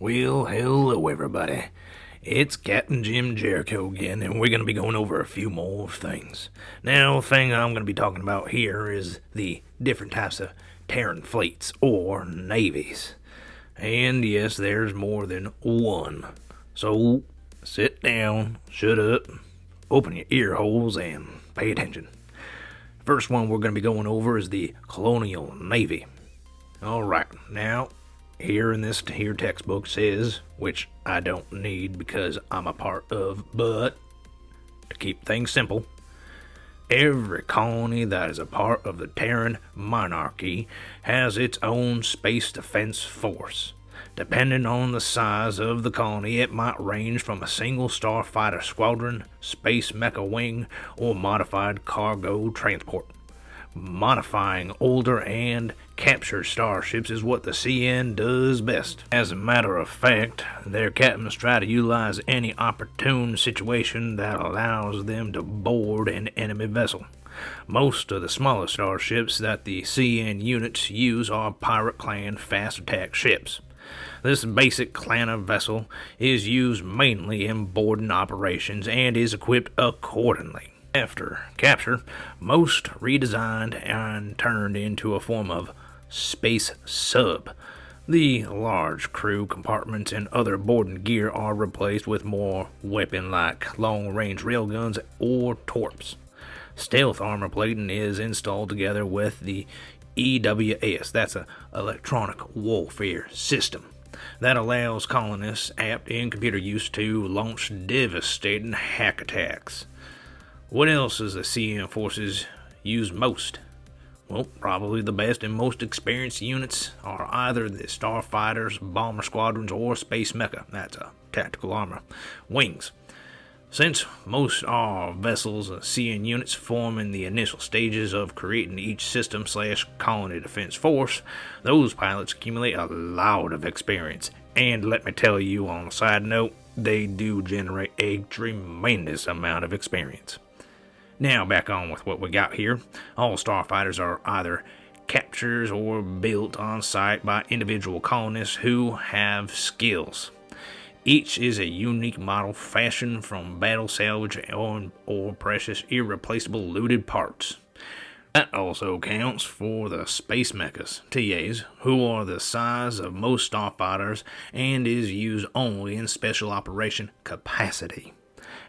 Well, hello everybody. It's Captain Jim Jericho again, and we're going to be going over a few more things. Now, the thing I'm going to be talking about here is the different types of Terran fleets, or navies. And yes, there's more than one. So, sit down, shut up, open your ear holes, and pay attention. First one we're going to be going over is the Colonial Navy. Alright, now, here in this here textbook says, which I don't need because I'm a part of, but to keep things simple, every colony that is a part of the Terran monarchy has its own space defense force. Depending on the size of the colony, it might range from a single starfighter squadron, space mecha wing, or modified cargo transport. Modifying older and captured starships is what the CN does best. As a matter of fact, their captains try to utilize any opportune situation that allows them to board an enemy vessel. Most of the smaller starships that the CN units use are pirate clan fast attack ships. This basic clan of vessel is used mainly in boarding operations and is equipped accordingly. After capture, most redesigned and turned into a form of space sub. The large crew compartments and other boarding gear are replaced with more weapon-like long-range railguns or torps. Stealth armor plating is installed together with the EWS, that's an electronic warfare system, that allows colonists apt in computer use to launch devastating hack attacks. What else does the CN forces use most? Well, probably the best and most experienced units are either the starfighters, bomber squadrons, or space mecha, that's a tactical armor, wings. Since most are vessels, CN units form in the initial stages of creating each system/colony defense force, those pilots accumulate a lot of experience. And let me tell you on a side note, they do generate a tremendous amount of experience. Now back on with what we got here. All starfighters are either captures or built on site by individual colonists who have skills. Each is a unique model fashioned from battle salvage or precious irreplaceable looted parts. That also counts for the space mechas, TAs, who are the size of most starfighters and is used only in special operation capacity.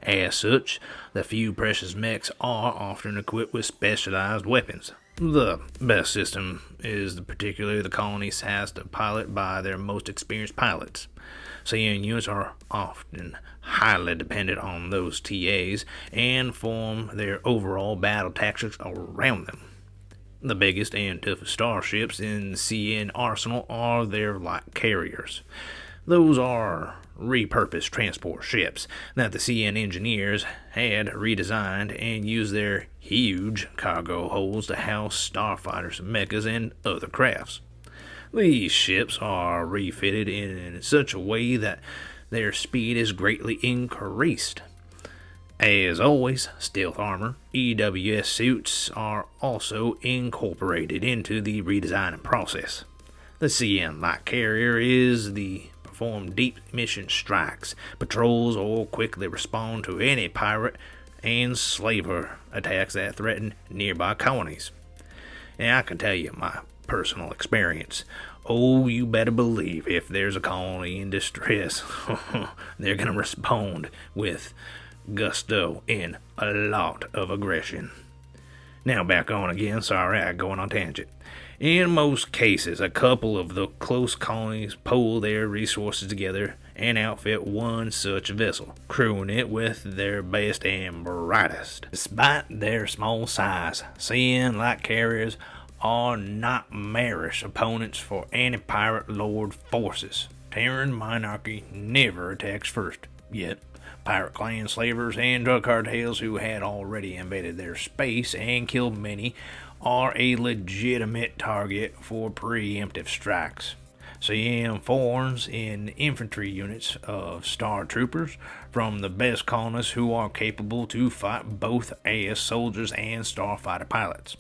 As such, the few precious mechs are often equipped with specialized weapons. The best system is particularly the colonies has to pilot by their most experienced pilots. CN units are often highly dependent on those TAs and form their overall battle tactics around them. The biggest and toughest starships in the CN arsenal are their light carriers. Those are repurposed transport ships that the CN engineers had redesigned and used their huge cargo holds to house starfighters, mechas, and other crafts. These ships are refitted in such a way that their speed is greatly increased. As always, stealth armor, EWS suits are also incorporated into the redesigning process. The CN light carrier is the perform deep mission strikes, patrols, or quickly respond to any pirate and slaver attacks that threaten nearby colonies. And I can tell you my personal experience. Oh, you better believe if there's a colony in distress, they're going to respond with gusto and a lot of aggression. Now back on again, sorry I going on tangent. In most cases, a couple of the close colonies pool their resources together and outfit one such vessel, crewing it with their best and brightest. Despite their small size, CN light carriers are not marish opponents for any pirate lord forces. Terran monarchy never attacks first, yet pirate clan slavers and drug cartels who had already invaded their space and killed many are a legitimate target for preemptive strikes. CN forms in infantry units of star troopers from the best colonists who are capable to fight both as soldiers and starfighter pilots.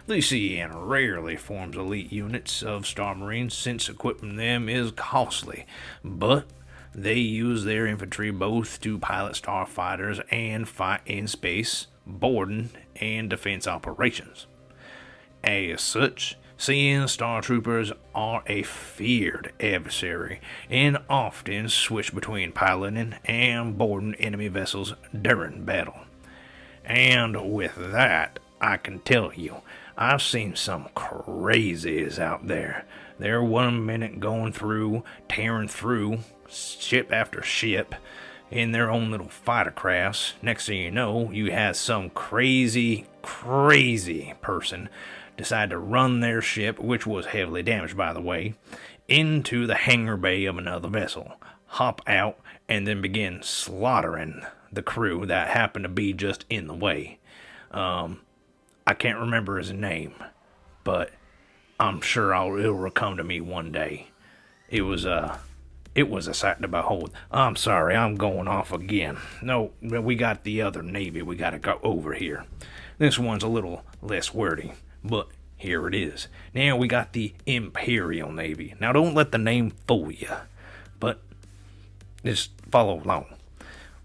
The CN rarely forms elite units of Star Marines since equipping them is costly, but they use their infantry both to pilot starfighters and fight in space, boarding, and defense operations. As such, CN Star Troopers are a feared adversary and often switch between piloting and boarding enemy vessels during battle. And with that, I can tell you, I've seen some crazies out there. They're 1 minute tearing through ship after ship in their own little fighter crafts. Next thing you know, you have some crazy person decide to run their ship, which was heavily damaged by the way, into the hangar bay of another vessel, hop out, and then begin slaughtering the crew that happened to be just in the way. I can't remember his name, but I'm sure it'll come to me one day. It was a sight to behold. I'm sorry, I'm going off again. No, we got the other Navy we gotta go over here. This one's a little less wordy, but here it is. Now we got the Imperial Navy. Now don't let the name fool you, but just follow along.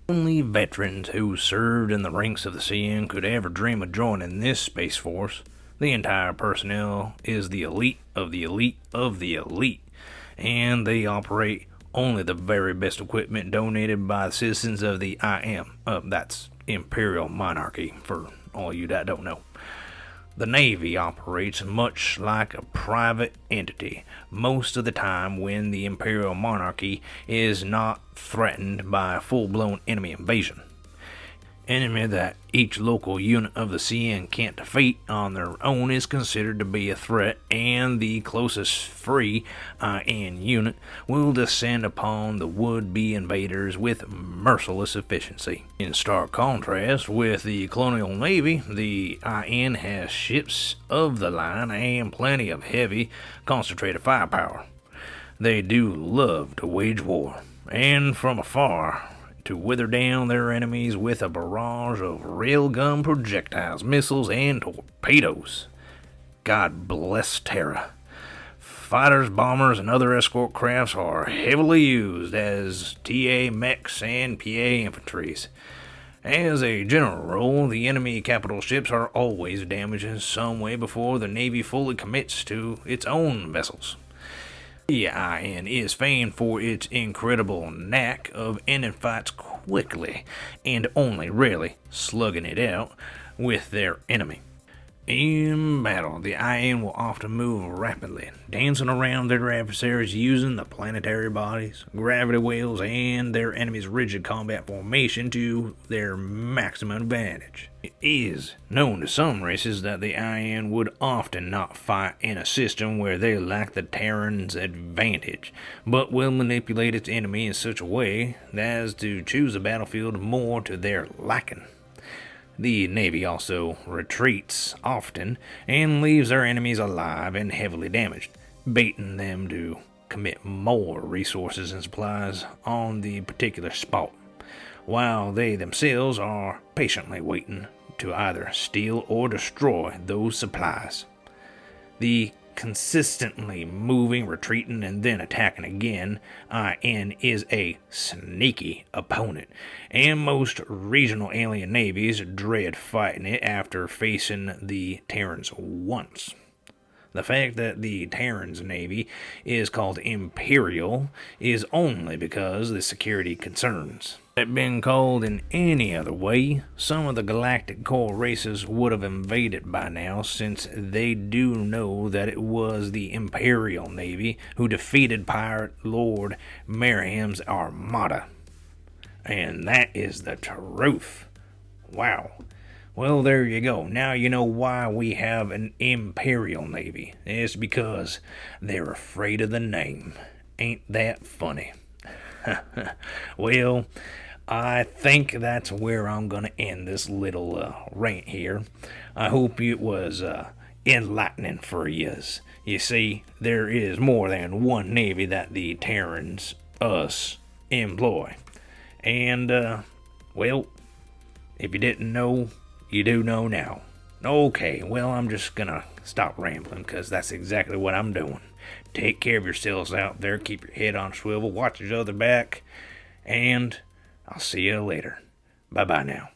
Only veterans who served in the ranks of the CN could ever dream of joining this space force. The entire personnel is the elite of the elite of the elite, and they operate only the very best equipment donated by the citizens of the IM. That's Imperial Monarchy, for all you that don't know. The Navy operates much like a private entity most of the time when the Imperial Monarchy is not threatened by a full-blown enemy invasion. Enemy that each local unit of the CN can't defeat on their own is considered to be a threat, and the closest free IN unit will descend upon the would-be invaders with merciless efficiency. In stark contrast with the Colonial Navy, the IN has ships of the line and plenty of heavy, concentrated firepower. They do love to wage war, and from afar, to wither down their enemies with a barrage of railgun projectiles, missiles, and torpedoes. God bless Terra. Fighters, bombers, and other escort crafts are heavily used as TA mechs and PA infantries. As a general rule, the enemy capital ships are always damaged in some way before the Navy fully commits to its own vessels. The IN is famed for its incredible knack of ending fights quickly and only rarely slugging it out with their enemy. In battle, the IN will often move rapidly, dancing around their adversaries using the planetary bodies, gravity wells, and their enemy's rigid combat formation to their maximum advantage. It is known to some races that the IN would often not fight in a system where they lack the Terran's advantage, but will manipulate its enemy in such a way as to choose the battlefield more to their liking. The Navy also retreats often and leaves their enemies alive and heavily damaged, baiting them to commit more resources and supplies on the particular spot, while they themselves are patiently waiting to either steal or destroy those supplies. The consistently moving, retreating, and then attacking again, IN is a sneaky opponent, and most regional alien navies dread fighting it after facing the Terrans once. The fact that the Terran's navy is called Imperial is only because of the security concerns. Had it been called in any other way, some of the galactic core races would have invaded by now, since they do know that it was the Imperial Navy who defeated Pirate Lord Merriam's armada. And that is the truth. Wow. Well, there you go. Now you know why we have an Imperial Navy. It's because they're afraid of the name. Ain't that funny? Well, I think that's where I'm going to end this little rant here. I hope it was enlightening for yous. You see, there is more than one Navy that the Terrans, us, employ. And, well, if you didn't know, you do know now. Okay, well, I'm just gonna stop rambling, because that's exactly what I'm doing. Take care of yourselves out there, keep your head on a swivel, watch each other back, and I'll see you later. Bye-bye now.